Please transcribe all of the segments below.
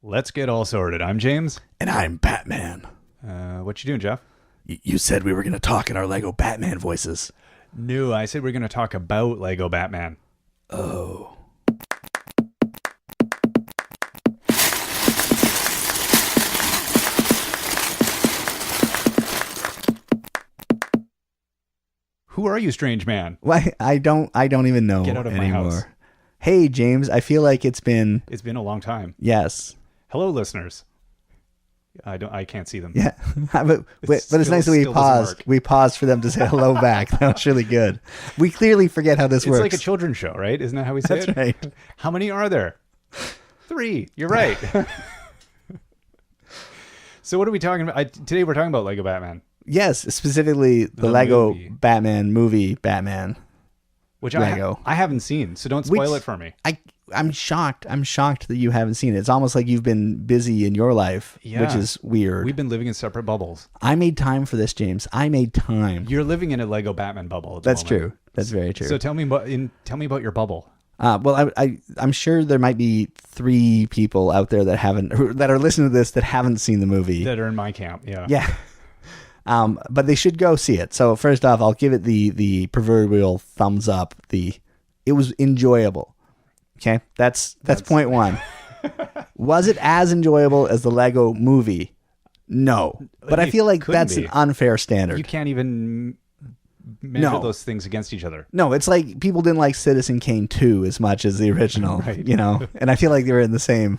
Let's get all sorted. I'm James. And I'm Batman. What you doing, Jeff? You said we were going to talk in our Lego Batman voices. No, I said we're going to talk about Lego Batman. Oh. Who are you, strange man? Why? I don't even know Get out of anymore. my house. Hey, James, I feel like it's been... It's been a long time. Yes. Hello, listeners. I can't see them. Yeah. but it's nice that we still doesn't paused. work. We paused for them to say hello back. That was really good. We clearly forget how this It's works. like a children's show, right? Isn't that how we say That's it? right. How many are there? 3. You're right. So what are we talking about? Today we're talking about Lego Batman. Yes, specifically the Lego movie. Batman movie, Batman. Which Lego. I haven't seen, so don't spoil it for me. I'm shocked. I'm shocked that you haven't seen it. It's almost like you've been busy in your life, which Yeah. is weird. We've been living in separate bubbles. I made time for this, James. I made time. You're living in a Lego Batman bubble at the That's moment. true. That's very true. So tell me about your bubble. Well, I'm sure there might be 3 people out there that are listening to this that haven't seen the movie. That are in my camp, yeah. Yeah. But they should go see it. So first off, I'll give it the proverbial thumbs up. It was enjoyable. Okay, that's point 1. Was it as enjoyable as the Lego movie? No, but I It feel like couldn't that's be. an unfair standard. You can't even measure No. those things against each other. No, it's like people didn't like Citizen Kane 2 as much as the original, Right. you know? And I feel like they were in the same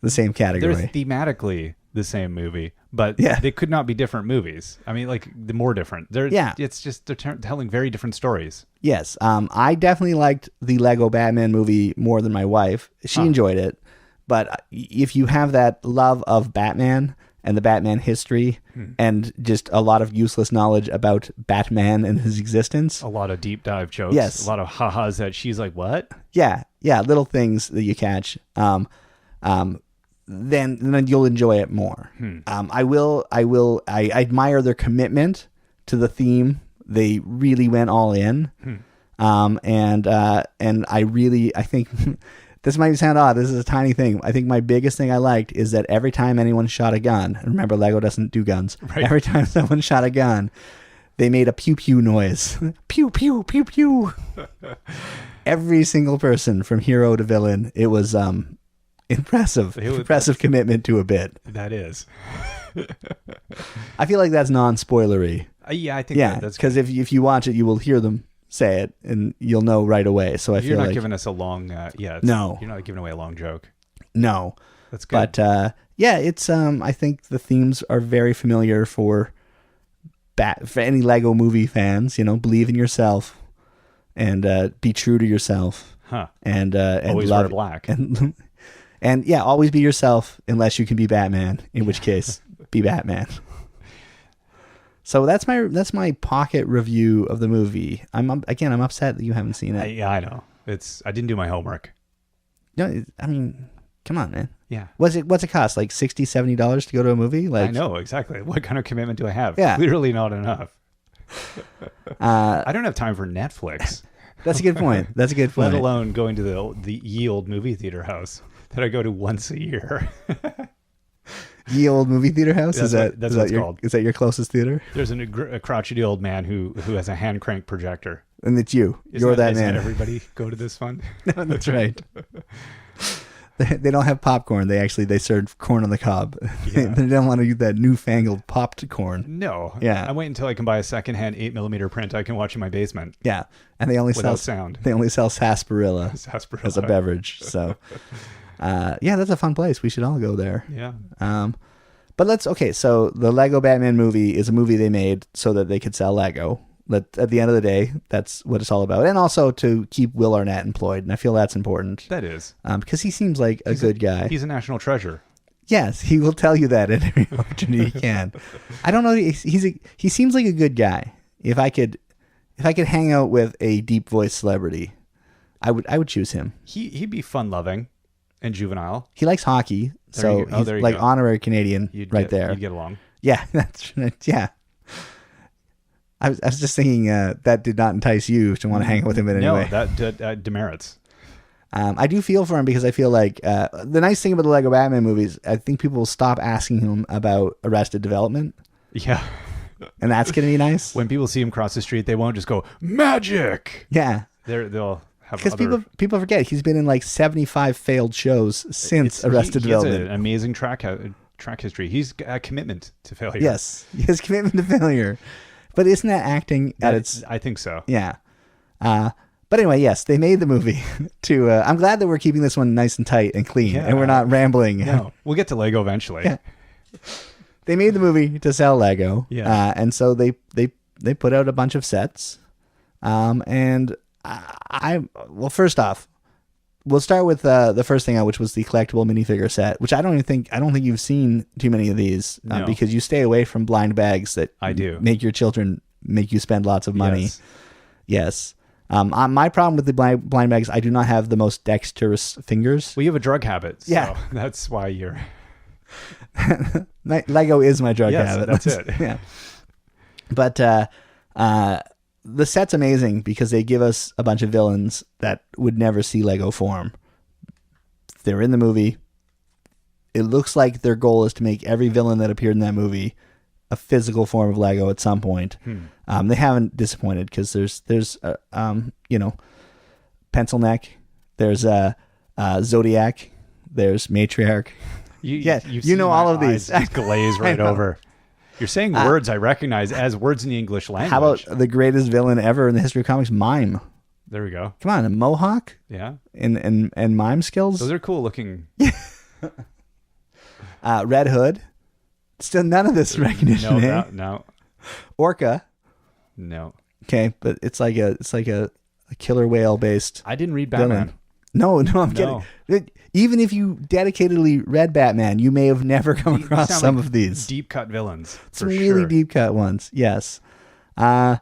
They're category. thematically the same movie, but Yeah. they could not be different movies. I mean, like, the more different. Yeah. It's just they're telling very different stories. Yes, I definitely liked the Lego Batman movie more than my wife. She enjoyed it. But if you have that love of Batman and the Batman history and just a lot of useless knowledge about Batman and his existence, A lot of deep dive jokes. Yes. A lot of ha-has that she's like, what? yeah, little things that you catch, then you'll enjoy it more. I admire their commitment to the theme. They really went all in. And I think this might sound odd. This is a tiny thing. I think my biggest thing I liked is that every time anyone shot a gun, and remember Lego doesn't do guns. Right. Every time someone shot a gun, they made a pew pew noise. Pew pew pew pew. Every single person from hero to villain. It was impressive. Impressive commitment to a bit. That is. I feel like that's non-spoilery. Yeah, I think Yeah, that's because if you watch it, you will hear them say it, and you'll know right away. So I You're feel not like giving us a long, No. You're not giving away a long joke. no, That's good. but yeah, it's I think the themes are very familiar for any Lego movie fans. You know, believe in yourself and be true to yourself, Huh. and Always love wear black. and yeah, always be yourself unless you can be Batman. In which case, be Batman. So that's my pocket review of the movie. I'm upset that you haven't seen it. Yeah, I know. I didn't do my homework. No, I mean, come on, man. Yeah. What's it cost? Like $60, $70 to go to a movie? Like, I know, exactly. What kind of commitment do I have? Yeah. Clearly not enough. I don't have time for Netflix, that's a good point. That's a good point. let alone going to the ye old movie theater house that I go to once a year. Ye Old Movie Theater House? That's what it's called. Is that your closest theater? There's a crotchety old man who has a hand crank projector. And it's you. Isn't You're that isn't man. everybody go to this one? No, that's right. They don't have popcorn. They serve corn on the cob. Yeah. They don't want to use that newfangled popped corn. No. Yeah. I wait until I can buy a secondhand 8mm print I can watch in my basement Yeah, and they only without sell sound. They only sell sarsaparilla Sarsaparilla. as a beverage. So, yeah, that's a fun place. We should all go there. Yeah. But so the Lego Batman movie is a movie they made so that they could sell Lego. At the end of the day, that's what it's all about. And also to keep Will Arnett employed. And I feel that's important. That is. Because he seems like a good guy. He's a national treasure. Yes, he will tell you that at every opportunity he can. I don't know. He seems like a good guy. If I could hang out with a deep voice celebrity, I would choose him. He'd be fun loving and juvenile. He likes hockey, so he's there you like go. honorary Canadian there. You'd get along. Yeah, that's right. Yeah. I was just thinking that did not entice you to want to hang out with him in any way. No, that demerits. I do feel for him because I feel like the nice thing about the Lego Batman movies, I think people will stop asking him about Arrested Development, Yeah. and that's going to be nice. When people see him cross the street, they won't just go, magic! Yeah. They'll have Because other... people forget he's been in like 75 failed shows since Arrested he has Development. an amazing track history. He's a commitment to failure. Yes, his commitment to failure. But isn't that acting at its... I think so. Yeah. But anyway, yes, they made the movie to... I'm glad that we're keeping this one nice and tight and clean, Yeah. and we're not rambling. No, we'll get to Lego eventually. Yeah. They made the movie to sell Lego. Yeah. And so they put out a bunch of sets. And well, first off, we'll start with the first thing out, which was the collectible minifigure set, which I don't think you've seen too many of these No. because you stay away from blind bags that I do. make your children make you spend lots of money. Yes. Yes. My problem with the blind bags, I do not have the most dexterous fingers. Well, you have a drug habit. So Yeah. that's why you're... Lego is my drug Yes, habit. that's it. Yeah. But the set's amazing because they give us a bunch of villains that would never see Lego form. They're in the movie. It looks like their goal is to make every villain that appeared in that movie a physical form of Lego at some point. They haven't disappointed because there's Pencil Neck, there's Zodiac, there's Matriarch. You've you seen know my all of these. eyes just glaze right know. over. You're saying words I recognize as words in the English language. How about the greatest villain ever in the history of comics, Mime? There we go. Come on, a mohawk Yeah. and mime skills. Those are cool looking. Red Hood. Still none of this recognition. No, eh? no. Orca. No. Okay, but it's like a killer whale based I didn't read Batman. villain. No, I'm kidding. Even if you dedicatedly read Batman, you may have never come These across sound some like of these. deep cut villains. Some for really sure. deep cut ones. Yes. But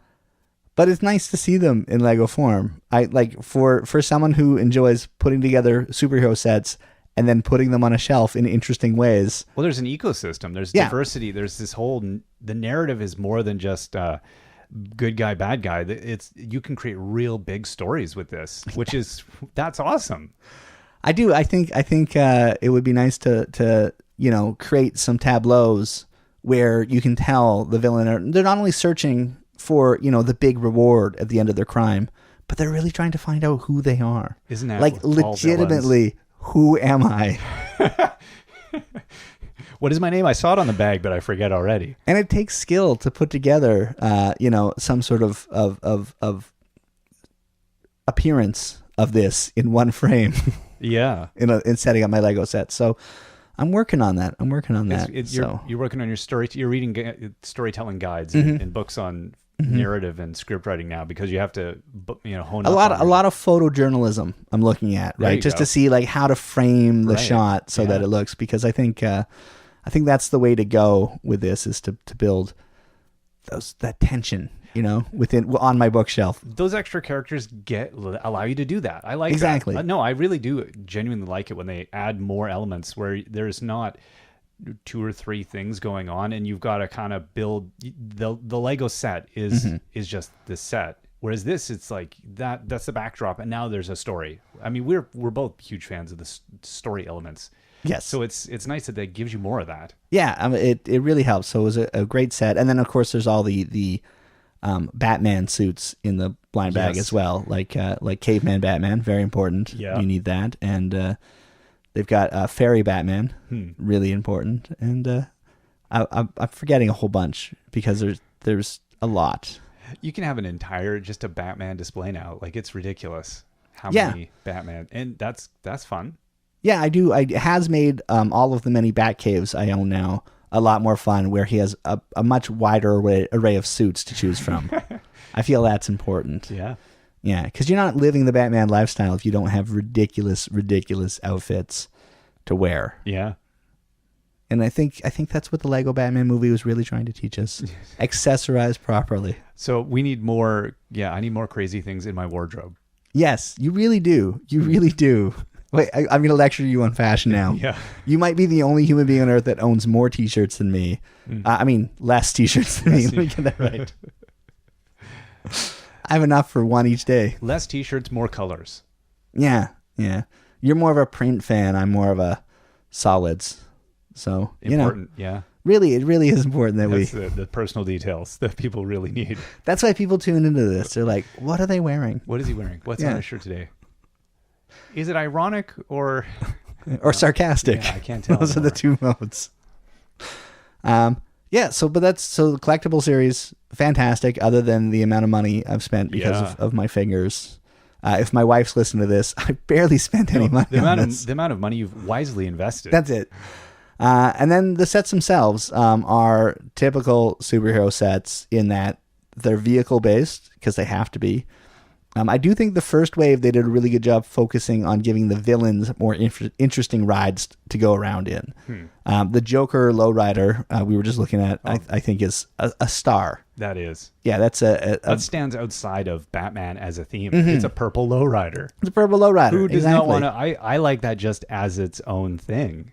it's nice to see them in Lego form. I like for someone who enjoys putting together superhero sets and then putting them on a shelf in interesting ways. Well, there's an ecosystem. There's Yeah. diversity. There's this whole. The narrative is more than just good guy, bad guy. It's you can create real big stories with this, which is that's awesome. I do. I think it would be nice to create some tableaus where you can tell the villain they're not only searching for the big reward at the end of their crime, but they're really trying to find out who they are. Isn't that like with all legitimately? Who am I? What is my name? I saw it on the bag, but I forget already. And it takes skill to put together, some sort of appearance of this in one frame Yeah. in setting up my Lego set. So I'm working on that. You're working on your story. You're reading storytelling guides Mm-hmm. and books on narrative and script writing now because you have to hone a up lot on a lot of photojournalism I'm looking at, There right? you Just go. to see like how to frame the Right. shot so that Yeah. it looks, because I think that's the way to go with this, is to build that tension, within on my bookshelf. those extra characters allow you to do that. I like Exactly. that. No, I really do genuinely like it when they add more elements where there's not 2 or 3 things going on and you've got to kind of build the Lego set is just the set. Whereas this, it's like that's the backdrop and now there's a story. I mean, we're both huge fans of the story elements. Yes. So it's nice that gives you more of that. Yeah, it really helps. So it was a great set. And then of course there's all the Batman suits in the blind bag Yes. as well, like caveman Batman, very important. Yeah. You need that. And they've got fairy Batman, really important. And I'm forgetting a whole bunch because there's a lot. You can have an entire just a Batman display now. Like it's ridiculous how Yeah. many Batman, and that's fun. Yeah, I do. It has made all of the many Bat caves I own now a lot more fun, where he has a much wider array of suits to choose from. I feel that's important. Yeah. Yeah, because you're not living the Batman lifestyle if you don't have ridiculous outfits to wear. Yeah. And I think that's what the Lego Batman movie was really trying to teach us. Accessorize properly. So we need more. Yeah, I need more crazy things in my wardrobe. Yes, you really do. You really do. Wait, I'm going to lecture you on fashion now. Yeah. You might be the only human being on earth that owns more T-shirts than me. I mean, less T-shirts than me. Let me get that right. I have enough for one each day. Less T-shirts, more colors. Yeah. Yeah. You're more of a print fan. I'm more of a solids. So, Important, yeah. really, it really is important that That's the personal details that people really need. That's why people tune into this. They're like, what are they wearing? What is he wearing? What's Yeah. on his shirt today? Is it ironic or Or sarcastic. Yeah, I can't tell Those are the two modes. Yeah, so the collectible series, fantastic, other than the amount of money I've spent because Yeah. of my fingers. If my wife's listening to this, I barely spent any money on this. The amount of money you've wisely invested. That's it. And then the sets themselves are typical superhero sets in that they're vehicle based because they have to be. I do think the first wave they did a really good job focusing on giving the villains more interesting rides to go around in. The Joker lowrider we were just looking at, I think is a star. That is. Yeah, that's That stands outside of Batman as a theme. It's a purple lowrider. it's a purple lowrider. Who does exactly. not want to? I like that just as its own thing.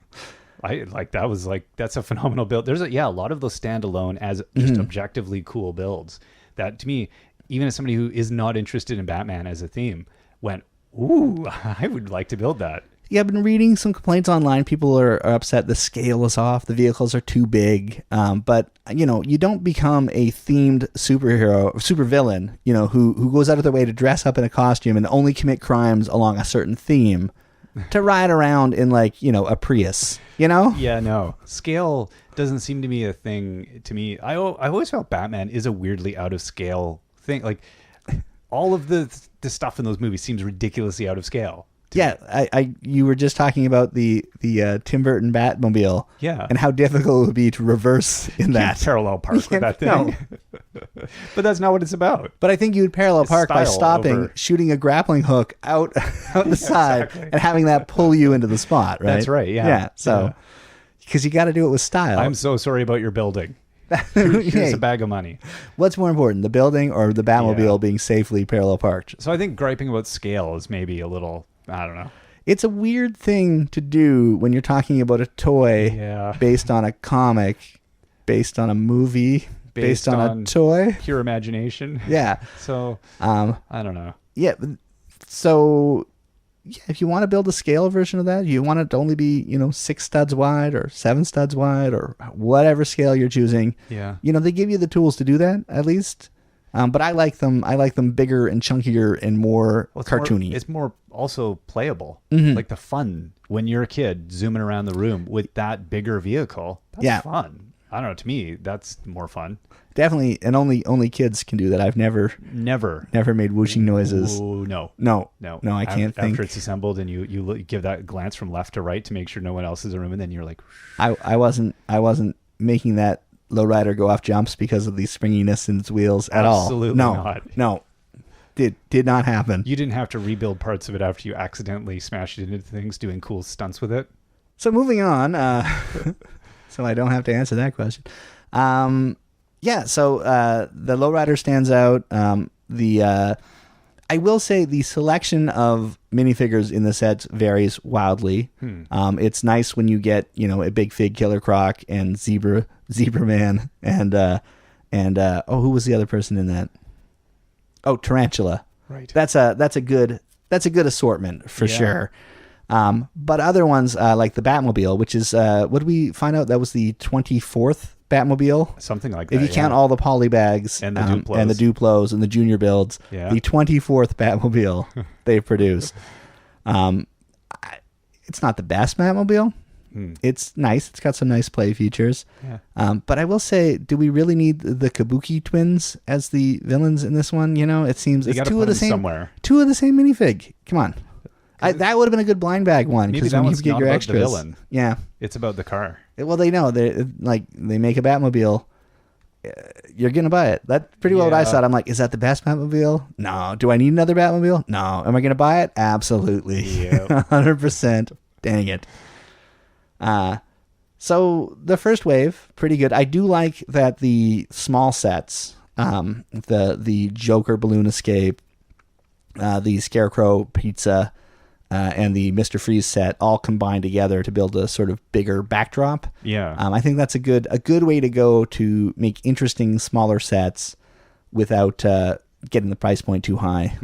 I like that was like that's a phenomenal build. There's a lot of those stand alone as just objectively cool builds that to me, even as somebody who is not interested in Batman as a theme, went, ooh, I would like to build that. Yeah, I've been reading some complaints online. People are upset the scale is off, the vehicles are too big. But you don't become a themed supervillain, who goes out of their way to dress up in a costume and only commit crimes along a certain theme to ride around in a Prius, Yeah, no. Scale doesn't seem to be a thing to me. I've always felt Batman is a weirdly out of scale thing. Like all of the stuff in those movies seems ridiculously out of scale. Yeah, you were just talking about the Tim Burton Batmobile, Yeah. and how difficult it would be to reverse in that. Parallel park with that thing. No. But that's not what it's about. But I think you would parallel park by Style stopping, over- shooting a grappling hook out the side, exactly. and having that pull you into the spot, right? That's right, yeah. Yeah, so, Yeah. because you got to do it with style. I'm so sorry about your building. Here's Hey, a bag of money. what's more important, the building or the Batmobile Yeah. being safely parallel parked? So I think griping about scale is maybe a little, I don't know. It's a weird thing to do when you're talking about a toy Yeah. based on a comic, based on a movie, based on a toy. Pure imagination. Yeah. So Um, I don't know. yeah. So, yeah, if you want to build a scale version of that, you want it to only be, 6 studs wide or 7 studs wide or whatever scale you're choosing. Yeah. They give you the tools to do that at least. But I like them. I like them bigger and chunkier and more Well, it's cartoony. It's more also playable. Mm-hmm. Like the fun when you're a kid zooming around the room with that bigger vehicle. That's Yeah. fun. I don't know. To me, that's more fun. Definitely, and only kids can do that. I've never Never. made whooshing noises. Oh, no. No, No, I can't think. After it's assembled, and you give that glance from left to right to make sure no one else is in the room, and then you're like, I wasn't making that lowrider go off jumps because of the springiness in its wheels at all. Absolutely not. No, did not happen. you didn't have to rebuild parts of it after you accidentally smashed it into things, doing cool stunts with it. So moving on, so I don't have to answer that question. Yeah, so the lowrider stands out. I will say the selection of minifigures in the sets varies wildly. It's nice when you get a Big Fig Killer Croc and Zebra Man and who was the other person in that? Oh, Tarantula. Right. That's a good assortment for Yeah. sure. But other ones like the Batmobile, which is what did we find out? That was the 24th Batmobile. Something like that. If you count all the poly bags And the Duplos. and the Duplos and the junior builds, Yeah. the 24th Batmobile they've produced. It's not the best Batmobile. It's nice. It's got some nice play features. Yeah. But I will say, do we really need the Kabuki twins as the villains in this one? It seems it's gotta two put of the them same. somewhere. Two of the same minifig. Come on. That would have been a good blind bag one Maybe because that when you one's get not your about the extras. villain. Yeah. It's about the car. Well, they know they make a Batmobile. You're gonna buy it. That's pretty well what I Yeah. thought. I'm like, is that the best Batmobile? No. Do I need another Batmobile? No. Am I gonna buy it? Absolutely. Yep. 100%. Dang it. So the first wave, pretty good. I do like that the small sets, the Joker balloon escape, the Scarecrow pizza, and the Mr. Freeze set all combine together to build a sort of bigger backdrop. Yeah. I think that's a good way to go to make interesting smaller sets without getting the price point too high,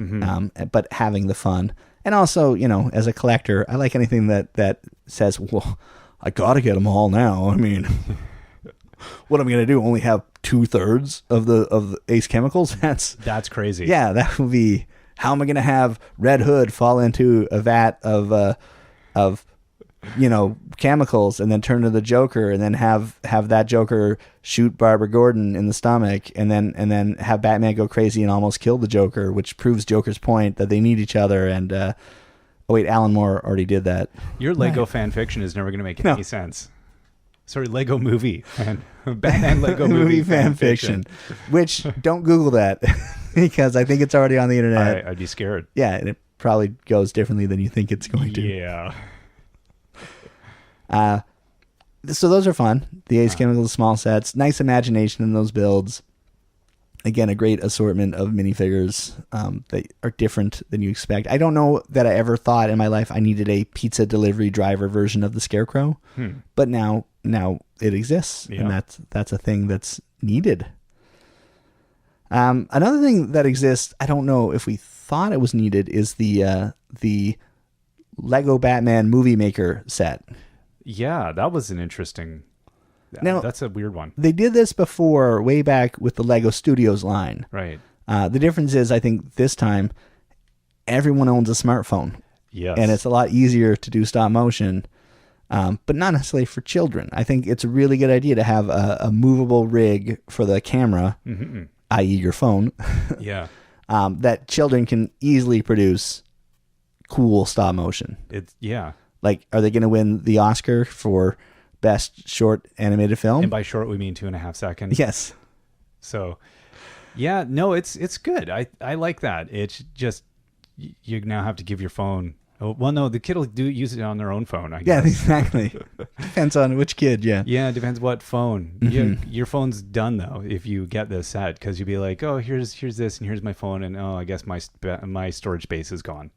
but having the fun. And also, as a collector, I like anything that says, well, I got to get them all now. I mean, what am I going to do? Only have 2/3 of the Ace Chemicals? That's crazy. Yeah, that would be, how am I going to have Red Hood fall into a vat of chemicals and then turn to the Joker and then have that Joker shoot Barbara Gordon in the stomach and then have Batman go crazy and almost kill the Joker, which proves Joker's point that they need each other. And oh wait, Alan Moore already did that. Your Lego fan fiction is never going to make any sense. Sorry, Lego movie and Batman Lego movie fan fiction. Which don't Google that because I think it's already on the internet. I'd be scared. Yeah, and it probably goes differently than you think it's going to. Yeah. So those are fun. The Ace Chemicals small sets, nice imagination in those builds. Again, a great assortment of minifigures that are different than you expect. I don't know that I ever thought in my life I needed a pizza delivery driver version of the Scarecrow, but now it exists, and that's a thing that's needed. Another thing that exists, I don't know if we thought it was needed, is the Lego Batman Movie Maker set. Yeah, that was an interesting. Now, that's a weird one. They did this before, way back with the Lego Studios line. Right. The difference is, I think this time, everyone owns a smartphone. Yes. And it's a lot easier to do stop motion, but not necessarily for children. I think it's a really good idea to have a movable rig for the camera, i.e. your phone. Yeah. That children can easily produce cool stop motion. Yeah. Like, are they going to win the Oscar for best short animated film? And by short, we mean 2.5 seconds. Yes. So, yeah, no, it's good. I like that. It's just, you now have to give your phone. Oh, well, no, the kid will use it on their own phone, I guess. Yeah, exactly. Depends on which kid, yeah. Yeah, it depends what phone. Your phone's done, though, if you get this set, because you'll be like, oh, here's this, and here's my phone, and oh, I guess my storage space is gone.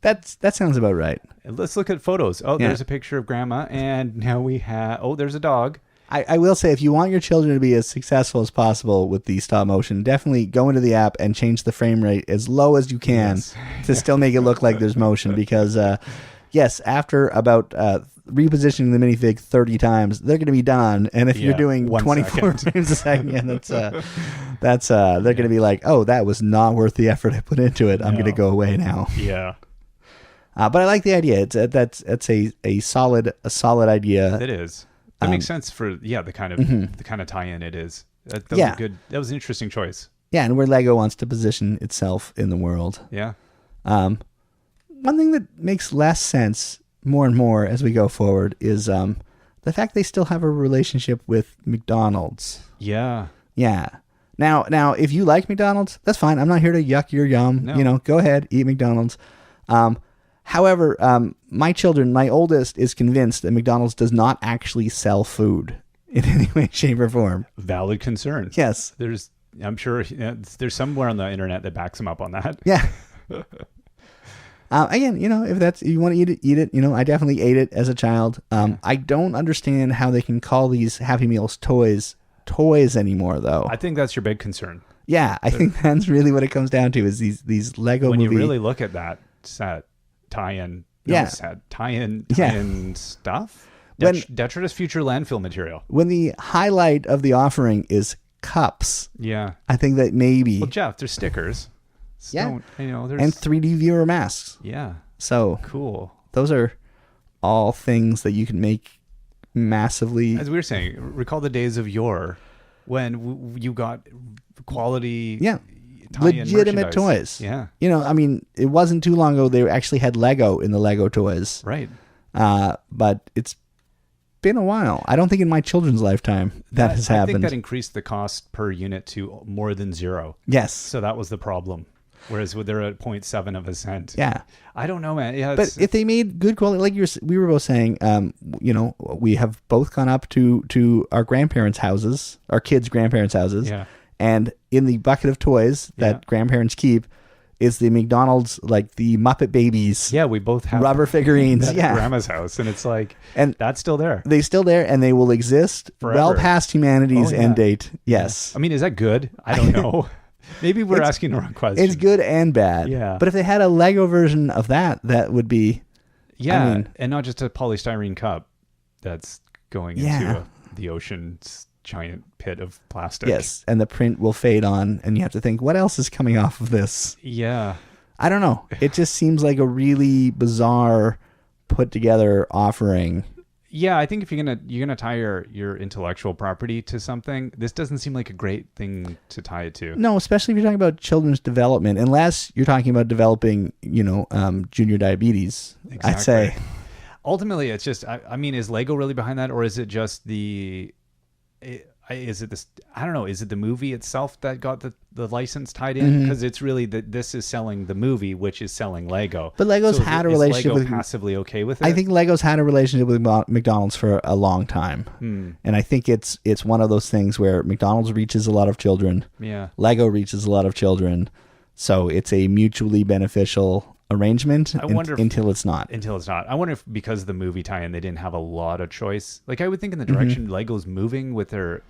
That sounds about right. Let's look at photos. Oh, there's a picture of grandma, and now we have, there's a dog. I will say, if you want your children to be as successful as possible with the stop motion, definitely go into the app and change the frame rate as low as you can to still make it look like there's motion. Because, yes, after about repositioning the minifig 30 times, they're going to be done. And if you're doing 24 frames a second, that's they're going to be like, oh, that was not worth the effort I put into it. I'm going to go away now. Yeah. But I like the idea. It's a solid idea. It is. That makes sense for the kind of tie-in it is. That was a good. That was an interesting choice. Yeah, and where Lego wants to position itself in the world. Yeah. One thing that makes less sense more and more as we go forward is the fact they still have a relationship with McDonald's. Yeah. Yeah. Now, if you like McDonald's, that's fine. I'm not here to yuck your yum. No. Go ahead, eat McDonald's. However, my oldest is convinced that McDonald's does not actually sell food in any way, shape, or form. Valid concern. Yes. I'm sure there's somewhere on the internet that backs them up on that. Yeah. Again, if you want to eat it. I definitely ate it as a child. I don't understand how they can call these Happy Meals toys anymore, though. I think that's your big concern. Yeah, I think that's really what it comes down to is these Lego when movie. You really look at that set. Tie-in stuff. Detritus future landfill material. When the highlight of the offering is cups, I think that maybe. Well, Jeff, there's stickers. So, there's and 3D viewer masks. Yeah. So cool. Those are all things that you can make massively. As we were saying, recall the days of yore when you got quality. Yeah. Legitimate toys. Yeah. It wasn't too long ago they actually had Lego in the Lego toys. Right. But it's been a while. I don't think in my children's lifetime that has happened. I think that increased the cost per unit to more than 0. Yes. So that was the problem. Whereas they're at 0.7 of a cent. Yeah. I don't know, man. Yeah. But if they made good quality, like we were both saying, we have both gone up to our grandparents' houses, our kids' grandparents' houses. Yeah. And in the bucket of toys that grandparents keep is the McDonald's, like the Muppet Babies. Yeah, we both have rubber figurines. At grandma's house, and it's like, and that's still there. They're still there, and they will exist forever. Well past humanity's end date. Yes. Yeah. I mean, is that good? I don't know. Maybe we're asking the wrong question. It's good and bad. Yeah. But if they had a Lego version of that, that would be. Yeah, I mean, and not just a polystyrene cup that's going into the ocean's giant pit of plastic. yes, and the print will fade on, and you have to think, what else is coming off of this? Yeah. I don't know. It just seems like a really bizarre, put together offering. Yeah, I think if you're gonna tie your intellectual property to something, this doesn't seem like a great thing to tie it to. No, especially if you're talking about children's development, unless you're talking about developing, junior diabetes. Exactly. I'd say. Ultimately, it's just, I mean, is Lego really behind that, or is it just is it this? I don't know. Is it the movie itself that got the license tied in? Because it's really this is selling the movie, which is selling Lego. But Lego's So had a is relationship Lego with. passively okay with it. I think Lego's had a relationship with McDonald's for a long time, and I think it's one of those things where McDonald's reaches a lot of children. Yeah. Lego reaches a lot of children, so it's a mutually beneficial arrangement wonder if- until it's not. Until it's not. I wonder if because of the movie tie-in, they didn't have a lot of choice. Like I would think in the direction Lego's moving with their,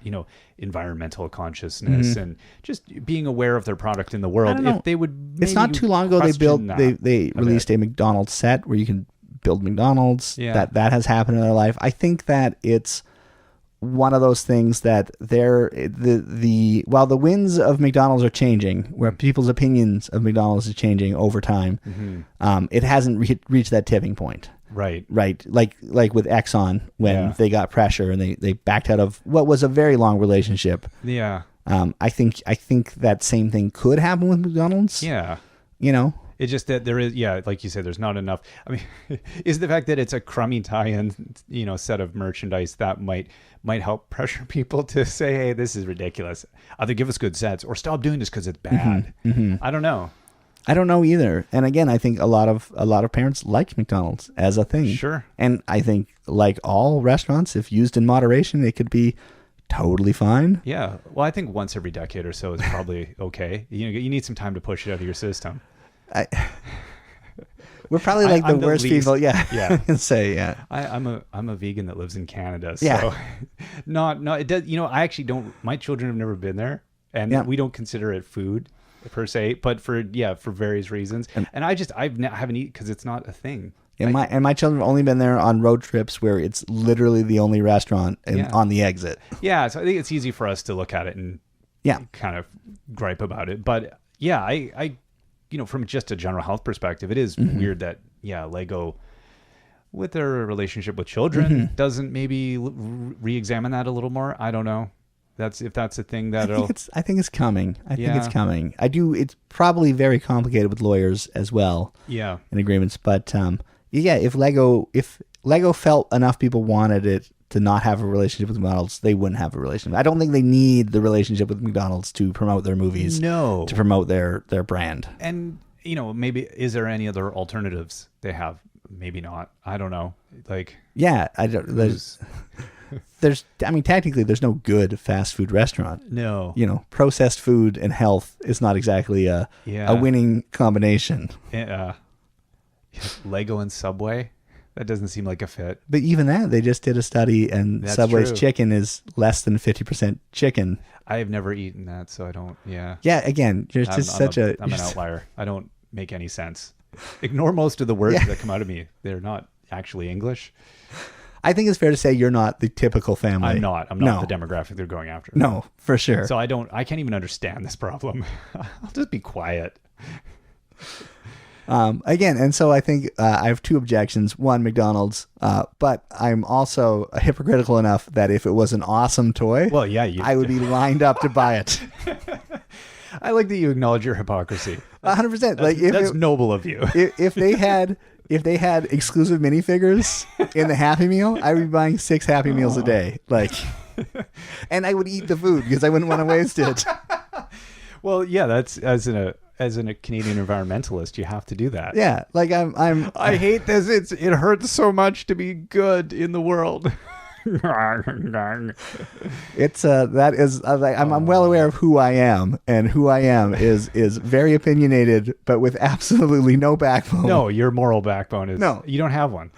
environmental consciousness and just being aware of their product in the world. don't know. If they would, It's not too long ago they question that they released a McDonald's set where you can build McDonald's. Yeah. That has happened in their life. I think that it's one of those things that while the winds of McDonald's are changing, where people's opinions of McDonald's is changing over time, it hasn't reached that tipping point. Right. Right. Like with Exxon when they got pressure and they backed out of what was a very long relationship. Yeah. I think that same thing could happen with McDonald's. Yeah. It's just that there is, like you said, there's not enough. I mean, is the fact that it's a crummy tie-in, set of merchandise that might help pressure people to say, hey, this is ridiculous. Either give us good sets or stop doing this because it's bad. I don't know. I don't know either. And again, I think a lot of parents like McDonald's as a thing. Sure. And I think like all restaurants, if used in moderation, it could be totally fine. Yeah. Well, I think once every decade or so is probably okay. You need some time to push it out of your system. We're probably like the worst people. Yeah. Yeah. Say, yeah. I'm a vegan that lives in Canada. So Yeah. it does, I actually don't, my children have never been there and we don't consider it food per se, but for various reasons. And I haven't eaten because it's not a thing. And my children have only been there on road trips where it's literally the only restaurant on the exit. Yeah. So I think it's easy for us to look at it and kind of gripe about it. But yeah, I from just a general health perspective, it is weird that, Lego with their relationship with children doesn't maybe re-examine that a little more. I don't know. If that's a thing that I think it's coming. I think it's coming. It's probably very complicated with lawyers as well. Yeah. And agreements. But if Lego felt enough people wanted it to not have a relationship with McDonald's, they wouldn't have a relationship. I don't think they need the relationship with McDonald's to promote their movies. No. To promote their brand. And, maybe, is there any other alternatives they have? Maybe not. I don't know. Like, yeah, I don't, technically there's no good fast food restaurant. No. Processed food and health is not exactly a winning combination. Yeah. Lego and Subway. That doesn't seem like a fit. But even that, they just did a study, and That's Subway's true. chicken is less than 50% chicken. I have never eaten that, so I don't. Yeah. Yeah. Again, you're just I'm an outlier. I don't make any sense. Ignore most of the words that come out of me. They're not actually English. I think it's fair to say you're not the typical family. I'm not the demographic they're going after. No, for sure. So I can't even understand this problem. I'll just be quiet. Again, and so I think I have two objections. One, McDonald's, but I'm also hypocritical enough that if it was an awesome toy, well, yeah, I would be lined up to buy it. I like that you acknowledge your hypocrisy. 100%. That's noble of you. If they had exclusive minifigures in the Happy Meal, I would be buying 6 Happy Meals a day. And I would eat the food because I wouldn't want to waste it. Well, yeah, that's as a Canadian environmentalist, you have to do that. Yeah, I hate this. It hurts so much to be good in the world. It's that is I'm well aware of who I am, and who I am is very opinionated, but with absolutely no backbone. No, your moral backbone is No. You don't have one.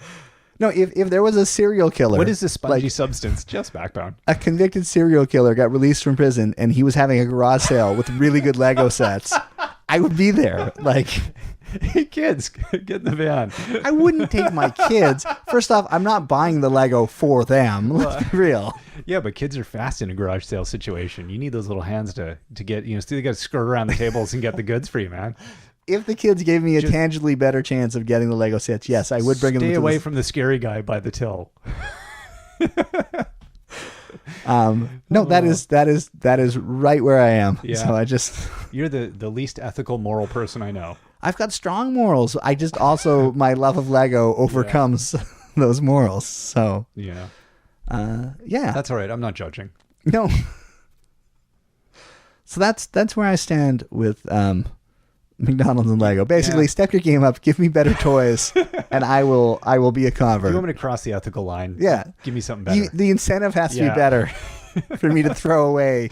No, if there was a serial killer, What is this spongy like substance? Just Backbone. a convicted serial killer got released from prison and he was having a garage sale with really good Lego sets, I would be there. Like, Hey, kids, get in the van. I wouldn't take my kids. First off, I'm not buying the Lego for them. Let's be real. Yeah, but kids are fast in a garage sale situation. You need those little hands to get, so they got to skirt around the tables and get the goods for you, man. If the kids gave me a tangibly better chance of getting the Lego sets, yes, I would bring them. Stay away from the scary guy by the till. No, that is right where I am. Yeah. So I just, You're the least ethical, moral person I know. I've got strong morals. I just also, my love of Lego overcomes those morals. So, Yeah. yeah. That's all right. I'm not judging. No. So that's where I stand with McDonald's and Lego. Basically, Yeah. step your game up, give me better toys, and I will be a If convert. you want me to cross the ethical line, Yeah. give me something better. The incentive has to Yeah. be better for me to throw away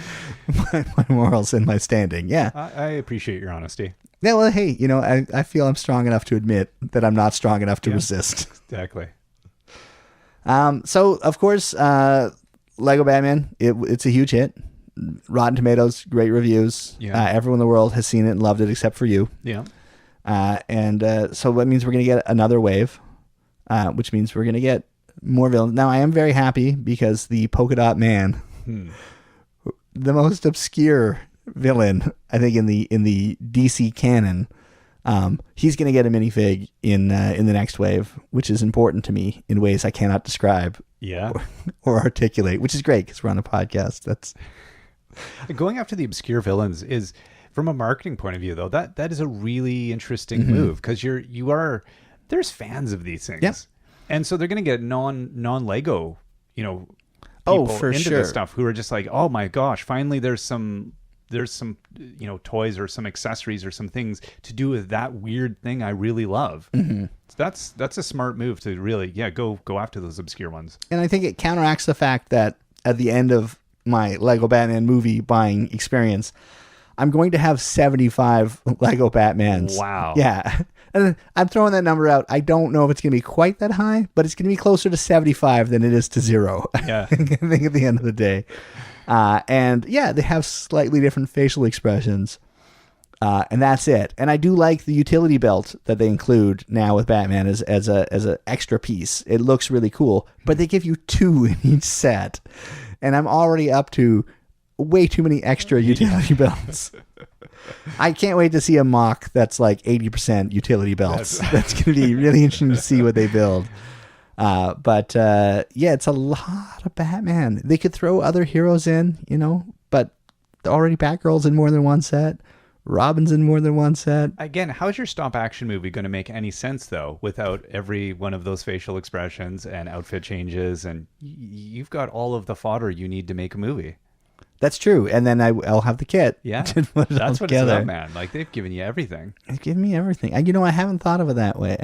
my morals and my standing. Yeah. I appreciate your honesty. Yeah, well, hey, I feel I'm strong enough to admit that I'm not strong enough to Yeah. resist. Exactly. So, of course, Lego Batman, it's a huge hit. Rotten Tomatoes, great reviews. Yeah. Everyone in the world has seen it and loved it except for you. Yeah. So that means we're going to get another wave, which means we're going to get more villains. Now, I am very happy because the Polka Dot Man, the most obscure villain, I think, in the DC canon, he's going to get a minifig in the next wave, which is important to me in ways I cannot describe Yeah. or articulate, which is great because we're on a podcast. That's Going after the obscure villains is, from a marketing point of view, though, that is a really interesting move because there's fans of these things. Yep. And so they're going to get non Lego, people for into sure. this stuff who are just like, oh my gosh, finally there's some toys or some accessories or some things to do with that weird thing I really love. So that's a smart move to really go after those obscure ones. And I think it counteracts the fact that at the end of my Lego Batman movie buying experience, I'm going to have 75 Lego Batmans. Wow. Yeah. And I'm throwing that number out. I don't know if it's going to be quite that high, but it's going to be closer to 75 than it is to 0. Yeah. I think at the end of the day. And yeah, they have slightly different facial expressions. And that's it. And I do like the utility belt that they include now with Batman as a extra piece. It looks really cool, but they give you 2 in each set. And I'm already up to way too many extra utility belts. I can't wait to see a mock that's like 80% utility belts. That's going to be really interesting to see what they build. But it's a lot of Batman. They could throw other heroes in, but already Batgirl's in more than one set. Robin's in more than one set. Again, how's your stop action movie going to make any sense though without every one of those facial expressions and outfit changes, and you've got all of the fodder you need to make a movie? That's true. And then I'll have the kit. Yeah, to put it all that's what it's together. about, man. Like, they've given you everything. It's given me everything. I haven't thought of it that way.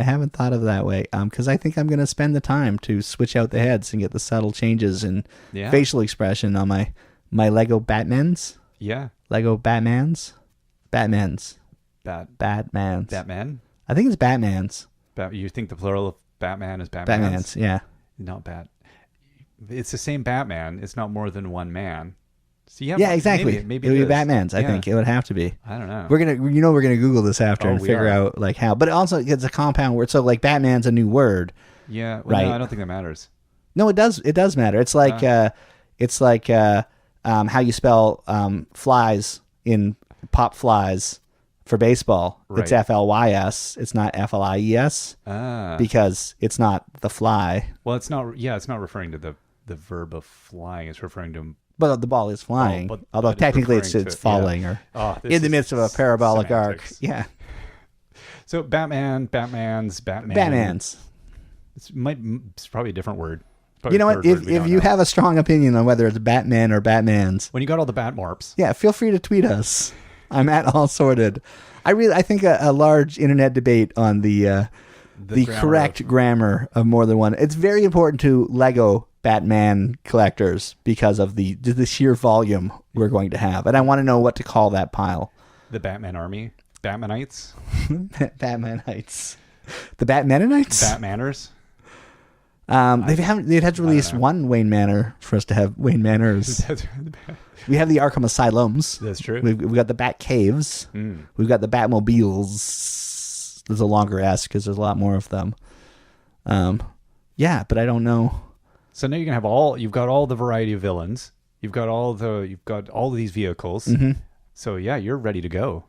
Because I think I'm going to spend the time to switch out the heads and get the subtle changes in Yeah. facial expression on my Lego Batmans. Yeah. Lego Batmans. Batmans. Batman. I think it's Batmans. You think the plural of Batman is Batmans? Batmans, yeah. Not Bat. It's the same Batman. It's not more than one man. So Yeah, exactly. Maybe it would it be is. Batmans. I Yeah. think it would have to be. I don't know. We're gonna Google this after and we figure are. out like how. But also it's a compound word. So like Batman's a new word. Yeah. Well, Right. No, I don't think that matters. No, it does. It does matter. It's like how you spell flies in pop flies for baseball. It's Right. FLYS. It's not FLIES because it's not the fly. Well, it's not. Yeah, it's not referring to the verb of flying. It's referring to. But the ball is flying. but although it's technically it's referring to- falling or Oh, this in the is midst of a parabolic semantics. arc. Yeah. So Batman's. Batmans. It's probably a different word. You know what? If you have a strong opinion on whether it's Batman or Batmans, when you got all the Batmorps. yeah, feel free to tweet us. I'm at All Sorted. I think a large internet debate on the grammar correct grammar of more than one. It's very important to Lego Batman collectors because of the sheer volume we're going to have, and I want to know what to call that pile. The Batman Army. Batmanites. Batmanites. The Batmanites? Batmanners. They'd had to release one Wayne Manor for us to have Wayne Manors. We have the Arkham Asylums. That's true. We've got the Bat Caves. We've got the Batmobiles. There's a longer S because there's a lot more of them. Yeah, but I don't know. So now you've got all the variety of villains. You've got all of these vehicles. So yeah, you're ready to go.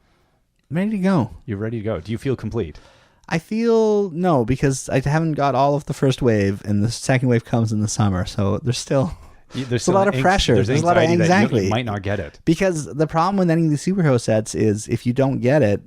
Ready to go. You're ready to go. Do you feel complete? I feel no, because I haven't got all of the first wave, and the second wave comes in the summer. So there's still a lot of pressure. There's a lot of anxiety. You might not get it. Because the problem with any of these superhero sets is if you don't get it,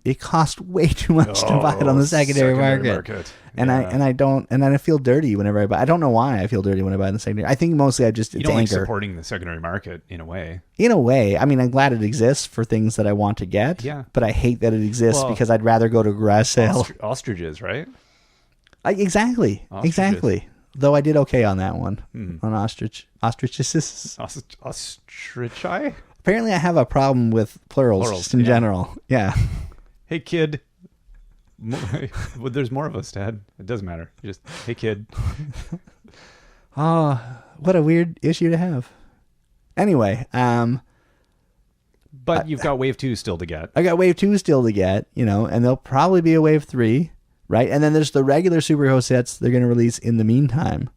it costs way too much to buy it on the secondary market. And I don't, and then I feel dirty whenever I buy. I don't know why I feel dirty when I buy the secondary. I think mostly it's you don't anger. like supporting the secondary market in a way. In a way, I mean, I'm glad it exists for things that I want to get. Yeah. But I hate that it exists because I'd rather go to a garage sale. Ostriches, right? Exactly. Ostriches. Exactly. Though I did okay on that one on ostriches. Ostrichi? Apparently, I have a problem with plurals just in general. Yeah. Hey, kid. Well, there's more of us, Dad. It doesn't matter. Just, hey, kid. Oh, what a weird issue to have. Anyway, but you've got Wave 2 still to get. I got Wave 2 still to get, and there'll probably be a Wave 3, right? And then there's the regular superhero sets they're going to release in the meantime.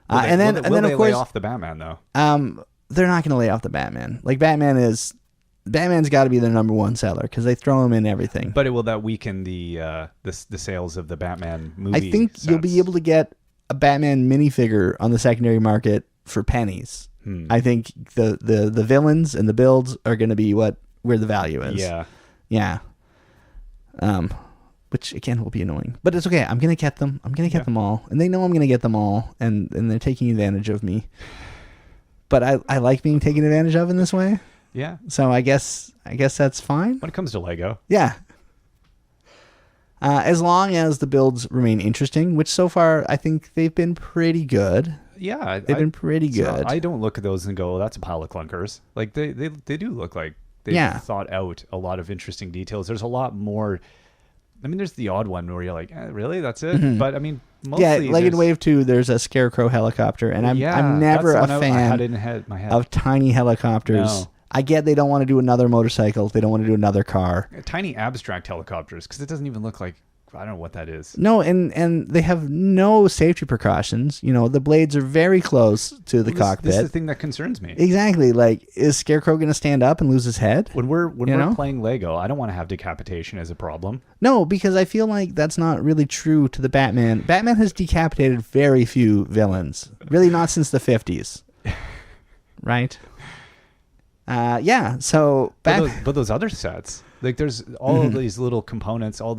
And then of course, lay off the Batman though? They're not going to lay off the Batman. Like Batman's got to be their number one seller because they throw him in everything. But will that weaken the sales of the Batman movie? I think you'll be able to get a Batman minifigure on the secondary market for pennies. I think the villains and the builds are going to be where the value is. Yeah. Which again will be annoying, but it's okay. I'm going to get them. I'm going to get them all, and they know I'm going to get them all, and they're taking advantage of me. But I like being taken advantage of in this way. Yeah. So I guess that's fine. When it comes to Lego. Yeah. As long as the builds remain interesting, which so far I think they've been pretty good. Yeah. They've been pretty good. I don't look at those and go, that's a pile of clunkers. Like they do look like they've thought out a lot of interesting details. There's a lot more. I mean, there's the odd one where you're like, really? That's it? But I mean, mostly. Yeah, like in Wave 2, there's a Scarecrow helicopter, and I'm never a fan of tiny helicopters. No. I get they don't want to do another motorcycle. They don't want to do another car. Tiny abstract helicopters, because it doesn't even look like, I don't know what that is. No, and they have no safety precautions. The blades are very close to the cockpit. This is the thing that concerns me. Exactly. Like, is Scarecrow going to stand up and lose his head? When we're playing Lego, I don't want to have decapitation as a problem. No, because I feel like that's not really true to the Batman. Batman has decapitated very few villains. Really not since the 50s. Right? Yeah, so... But those other sets... Like there's all of these little components, all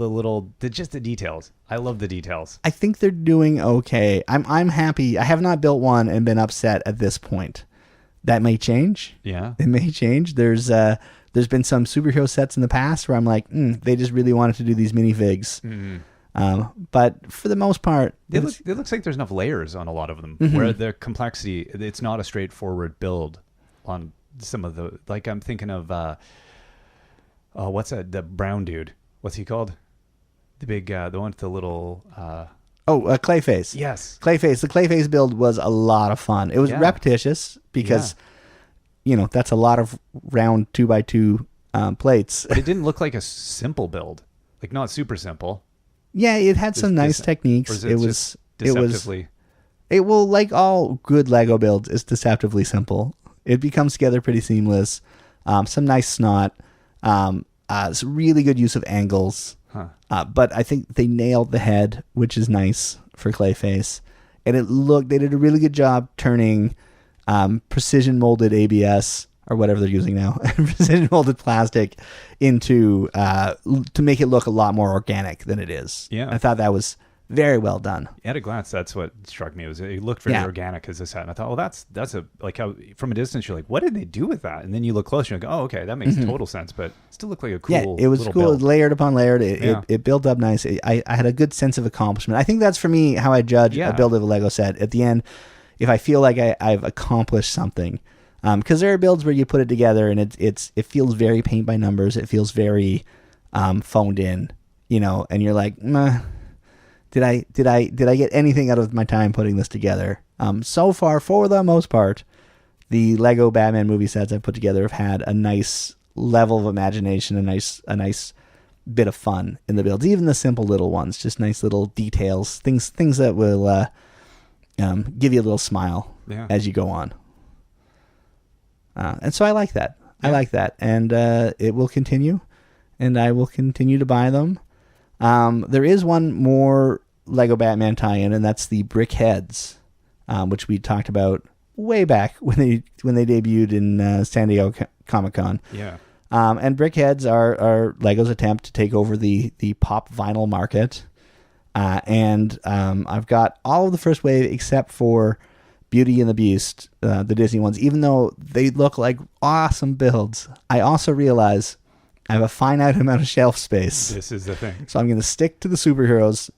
just the details. I love the details. I think they're doing okay. I'm happy. I have not built one and been upset at this point. That may change. Yeah. It may change. There's been some superhero sets in the past where I'm like, they just really wanted to do these minifigs. But for the most part, it looks like there's enough layers on a lot of them where the complexity, it's not a straightforward build on some of the, like I'm thinking of, what's that? The brown dude. What's he called? The big, the one with the little. Clayface. Yes, Clayface. The Clayface build was a lot of fun. It was repetitious because, that's a lot of round 2x2 plates. But it didn't look like a simple build. Like not super simple. Yeah, it had some nice techniques. It was deceptively. It will, like all good Lego builds, is deceptively simple. It becomes together pretty seamless. Some nice snot. It's really good use of angles, but I think they nailed the head, which is nice for Clayface. And they did a really good job turning precision molded ABS or whatever they're using now, precision molded plastic into to make it look a lot more organic than it is. Yeah, I thought that was very well done. At a glance, that's what struck me. It looked very organic as a set, and I thought, well, that's a like how from a distance you're like, what did they do with that? And then you look closer and you go, oh, okay, that makes total sense. But it still looked like a cool. Yeah, it was cool, build. Layered upon layered. It built up nice. I had a good sense of accomplishment. I think that's for me how I judge a build of a Lego set. At the end, if I feel like I've accomplished something, because there are builds where you put it together and it feels very paint by numbers. It feels very phoned in, and you're like, meh. did I get anything out of my time putting this together? So far, for the most part, the Lego Batman movie sets I've put together have had a nice level of imagination, a nice bit of fun in the builds, even the simple little ones, just nice little details, things that will give you a little smile as you go on. And so I like that. I like that, and it will continue, and I will continue to buy them. There is one more Lego Batman tie-in, and that's the Brickheads, which we talked about way back when they debuted in San Diego Comic-Con. Yeah. And Brickheads are Lego's attempt to take over the pop vinyl market. And I've got all of the first wave except for Beauty and the Beast, the Disney ones, even though they look like awesome builds. I also realize I have a finite amount of shelf space. This is the thing. So I'm going to stick to the superheroes.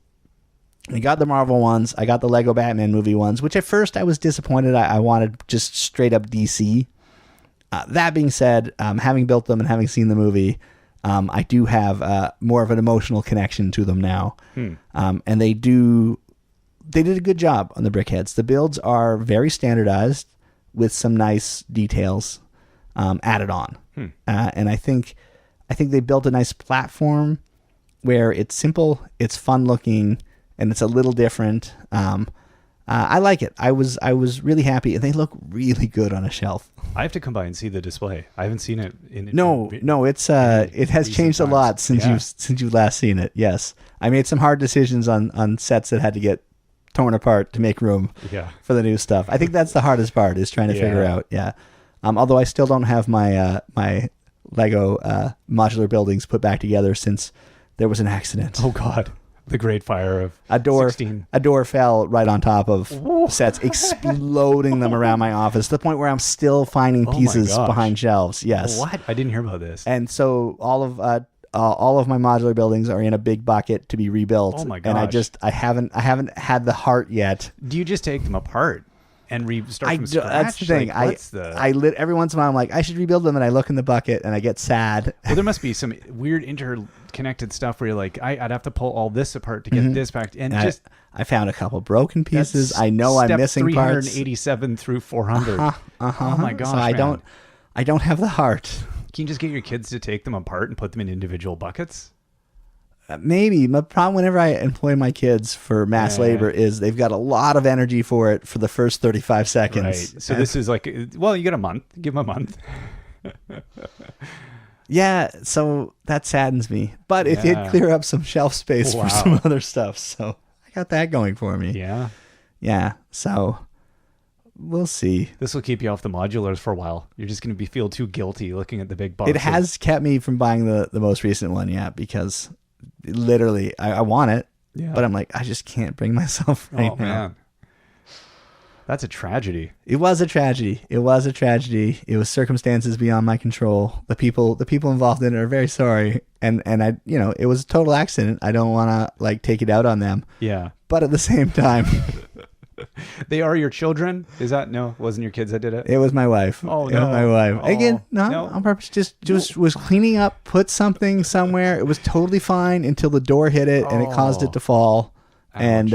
I got the Marvel ones. I got the Lego Batman movie ones, which at first I was disappointed. I wanted just straight up DC. That being said, having built them and having seen the movie, I do have more of an emotional connection to them now. And they did a good job on the Brickheads. The builds are very standardized with some nice details added on. And I think they built a nice platform where it's simple, it's fun looking, and it's a little different. I like it. I was really happy, and they look really good on a shelf. I have to come by and see the display. I haven't seen it in No, it's it has changed a lot since you've last seen it. Yes, I made some hard decisions on sets that had to get torn apart to make room for the new stuff. I think that's the hardest part, is trying to figure out. Although I still don't have my my Lego modular buildings put back together since there was an accident. Oh God. The Great Fire of a door 16. A door fell right on top of sets, exploding them around my office, to the point where I'm still finding pieces behind shelves. Yes. What? I didn't hear about this. And so all of my modular buildings are in a big bucket to be rebuilt. Oh my gosh. And I haven't had the heart yet. Do you just take them apart and restart from scratch? That's the thing. Every once in a while I'm like, I should rebuild them, and I look in the bucket and I get sad. Well, there must be some weird interconnected stuff where you're like, I'd have to pull all this apart to get this back, and I found a couple broken pieces. I know I'm missing 387 through 400. Oh my gosh! So I don't have the heart. Can you just get your kids to take them apart and put them in individual buckets? Maybe. My problem whenever I employ my kids for mass labor is they've got a lot of energy for it for the first 35 seconds. Right. So this is like, well, you get a month. Give them a month. Yeah, so that saddens me. But it did clear up some shelf space for some other stuff. So I got that going for me. Yeah. Yeah, so we'll see. This will keep you off the modulars for a while. You're just going to feel too guilty looking at the big boxes. It has kept me from buying the most recent one, because literally I want it, but I'm like, I just can't bring myself right now. Man. That's a tragedy. It was a tragedy. It was circumstances beyond my control. The people involved in it are very sorry, and I, it was a total accident. I don't want to take it out on them. Yeah. But at the same time, they are your children? Is that wasn't your kids that did it? It was my wife. Oh, no. It was my wife. Oh, Again, no, on purpose. Just was cleaning up, put something somewhere. It was totally fine until the door hit it and it caused it to fall. Ouch. And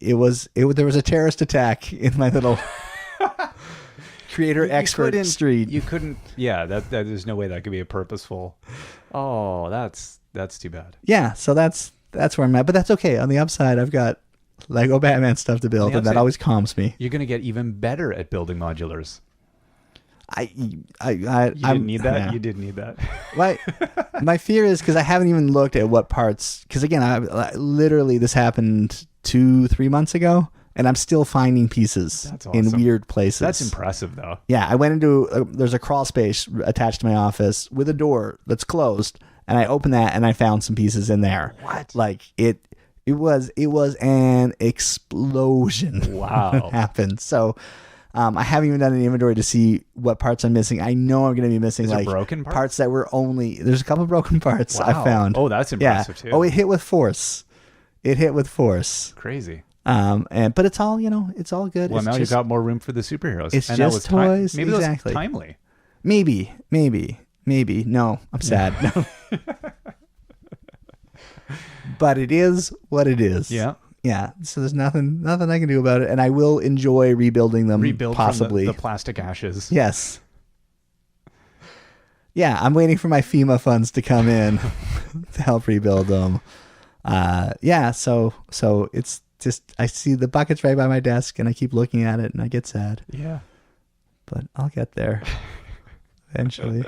there was a terrorist attack in my little creator expert street. You couldn't. Yeah, that there's no way that could be a purposeful. Oh, that's too bad. Yeah, so that's where I'm at, but that's okay. On the upside, I've got Lego Batman stuff to build, and that always calms me. You're going to get even better at building modulars. You didn't need that. Yeah. You did need that. My fear is because I haven't even looked at what parts. Because again, I literally this happened 2-3 months ago, and I'm still finding pieces in weird places. That's impressive, though. Yeah, I went into there's a crawl space attached to my office with a door that's closed, and I opened that and I found some pieces in there. What? It was an explosion. Wow. That happened. So I haven't even done an inventory to see what parts I'm missing. I know I'm going to be missing broken parts that were there's a couple broken parts I found. Oh, that's impressive too. Oh, it hit with force. Crazy. But it's all, it's all good. Well, now you've got more room for the superheroes. It's just toys. Maybe exactly. That was timely. Maybe. No, I'm sad. No. but it is what it is. Yeah. Yeah. So there's nothing I can do about it, and I will enjoy rebuilding them. Rebuild possibly from the plastic ashes. Yes. Yeah, I'm waiting for my FEMA funds to come in to help rebuild them. Yeah, so it's just, I see the bucket's right by my desk and I keep looking at it and I get sad. Yeah. But I'll get there eventually.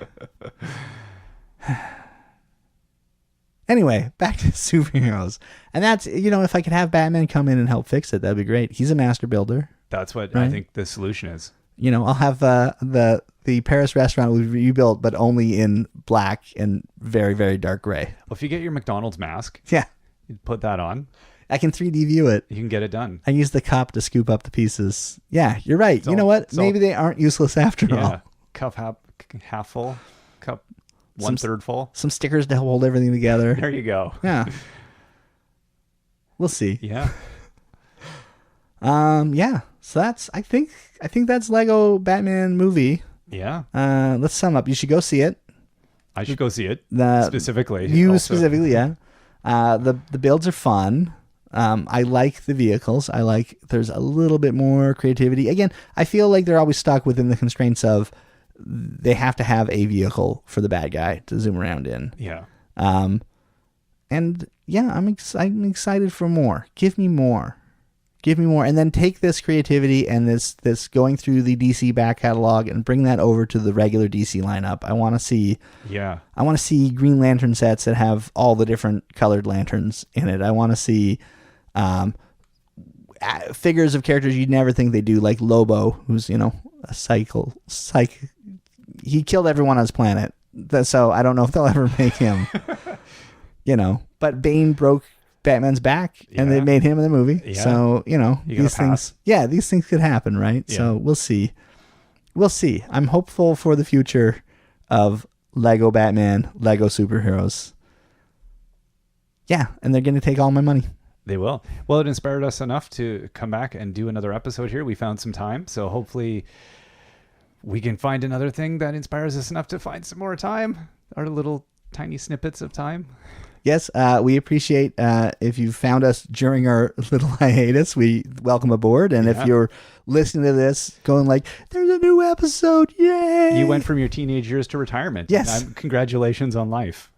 Anyway, back to superheroes. And that's, if I could have Batman come in and help fix it, that'd be great. He's a master builder. That's what Right? I think the solution is. I'll have the Paris restaurant we rebuilt, but only in black and very, very dark gray. Well, if you get your McDonald's mask, Yeah. you put that on, I can 3D view it. you can get it done. I use the cup to scoop up the pieces. Yeah, you're right. You know what? Maybe they aren't useless after Yeah. all. Cup half full, cup Some- 1/3 full. Some stickers to hold everything together. There you go. Yeah. We'll see. Yeah. Yeah. So I think that's Lego Batman movie. Yeah. Let's sum up. You should go see it. I should go see it The specifically. You also. specifically, yeah. The builds are fun. I like the vehicles. I like there's a little bit more creativity. Again, I feel like they're always stuck within the constraints of they have to have a vehicle for the bad guy to zoom around in. Yeah. And yeah, I'm excited for more. Give me more. Give me more. And then take this creativity and this going through the DC back catalog and bring that over to the regular DC lineup. I want to see Green Lantern sets that have all the different colored lanterns in it. I want to see figures of characters you'd never think they do, like Lobo, who's, a he killed everyone on his planet. So I don't know if they'll ever make him, but Bane broke Batman's back and they made him in the movie. Yeah. So, these things, pass. these things could happen, right? Yeah. So we'll see. I'm hopeful for the future of Lego Batman, Lego superheroes. Yeah. And they're going to take all my money. They will. Well, it inspired us enough to come back and do another episode here. We found some time. So hopefully we can find another thing that inspires us enough to find some more time. Our little tiny snippets of time. Yes, we appreciate if you found us during our little hiatus. We welcome aboard. And if you're listening to this going like, there's a new episode, yay! You went from your teenage years to retirement. Yes. Congratulations on life.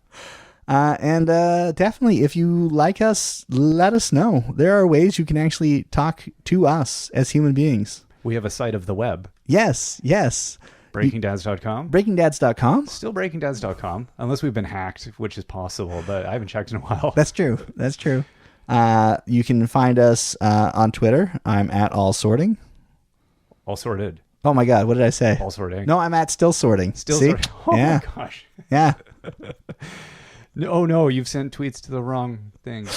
And definitely, if you like us, let us know. There are ways you can actually talk to us as human beings. We have a site of the web. Yes. BreakingDads.com. BreakingDads.com. Still BreakingDads.com, unless we've been hacked, which is possible, but I haven't checked in a while. That's true. You can find us on Twitter. I'm at All Sorting. All sorted. Oh my God, what did I say? All sorting. No, I'm at Still Sorting. Still See? sorting. Oh yeah. my gosh. Yeah. No, you've sent tweets to the wrong thing.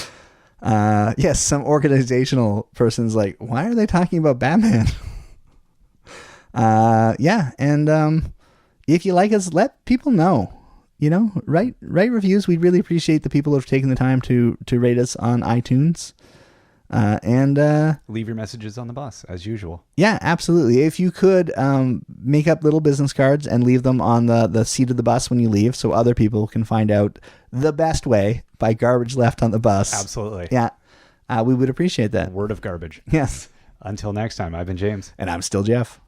Yes, some organizational person's like, why are they talking about Batman? And if you like us, let people know. Write reviews. We'd really appreciate the people who have taken the time to rate us on iTunes. And leave your messages on the bus as usual. Yeah, absolutely. If you could make up little business cards and leave them on the seat of the bus when you leave, so other people can find out the best way by garbage left on the bus. Absolutely. Yeah, we would appreciate that. Word of garbage. Yes. Until next time, I've been James. And I'm still Jeff.